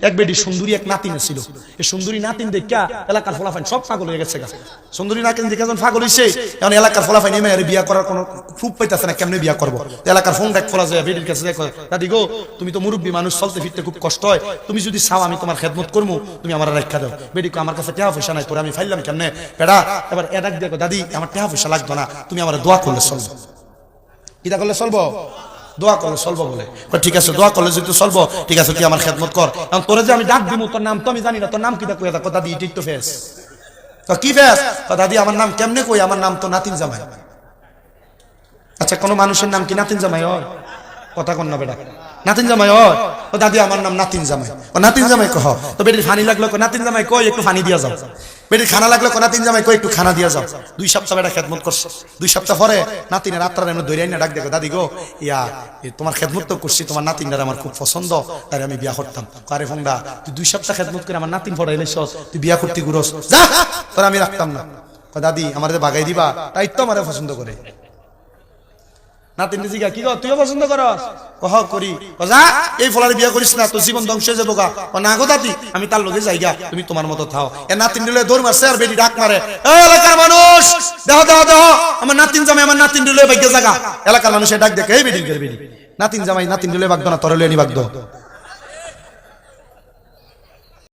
এক বেডি সুন্দরী এক নাতিন ছিল। এই সুন্দরী নাতিন দেখা এলাকার ফলাফাইন সব পাগল হয়ে গেছে। সুন্দরী নাতিন দেখে যখন পাগল হইছে, এখন এলাকার ফলাফাইন এমে বিয়া করার কোনো খুব পাইতেছে না, কেমনে বিয়া করবো। এলাকার ফোন দেখ ফলা যায় বেডির কাছে, দেখো দাদি গো তুমি তো মুরব্বী মানুষ, চলতে ফিরতে খুব কষ্ট হয়, তুমি যদি চাও আমি তোমার খেদমত করবো, তুমি আমার রেখা দাও। বেডিকে আমার কাছে টাকা পয়সা নাই, তোরে আমি ফাইলাম কেমনে বেড়া। এবার এডাক দেখো দাদি আমার টাকা পয়সা লাগতো না, তুমি আমার দোয়া করলে চলবো। কিটা করলে চলবো? দোয়া করলে চলবো বলে। ঠিক আছে দোয়া করলে যদি চলবো, ঠিক আছে তুই আমার খেদমত কর। এখন তোরে যে আমি ডাক দিব, তোর নাম তো আমি জানি না, তোর নাম কিটা কইয়া দেখো দাদি এটাই তো ফেস। তো কি ফেস? দাদি আমার নাম কেমনে কই, আমার নাম তো নাতিন জামাই। আচ্ছা কোন মানুষের নাম কি নাতিন জামাই হয়? কথা কন না বেটা, নাতিন জামাই হয়? ও দাদি আমার নাম নাতিন জামাই। ও নাতিন জামাই কহ। তো বেটির ফানি লাগলো, নাতিন জামাই কই একটু ফানি দিয়া যাও। বেটির খানা লাগলো, নাতিন জামাই কই একটু খানা দিয়া যাও। 2 সপ্তাহ বেটা খেদমত করছে। 2 সপ্তাহ পরে নাতিনের রাত্রার এমন ধরে না ডাক দেখো দাদি গো ইয়া তোমার খেদমত তো করছি, তোমার নাতিনটার আমার খুব পছন্দ, তাই আমি বিয়া করতাম। আরে ফোনটা তুই 2 সপ্তাহ খেদমত করে আমার নাতিন পড়া এলেছ, তুই বিয়া করতে ঘুরস, যা তোর আমি রাখতাম না। দাদি আমার বাগাই দিবা, তাই তো আমার পছন্দ করে। নাতিন জিগা কি গো তুইও পছন্দ করস? কহ করি। যা এই ফলারে বিয়া করিস না, তোর জীবন ধ্বংস হয়ে যাবো গা। না গো দাদি আমি তার লগে যাইগা, তুমি তোমার মতো থাও। এ নাতিন দিলে দৌড় মারছে আর বেটি ডাক মারে, এলাকার মানুষ দেখো দেখো দেখো আমার নাতিন জামাই, আমার নাতিন দিলে ভাগ্য জাগা। এলাকার মানুষ ডাক দেখে এই বেটি নাতিন জামাই নাতিন দিলে বাগদ না, তোর লইয়া নি বাগদ।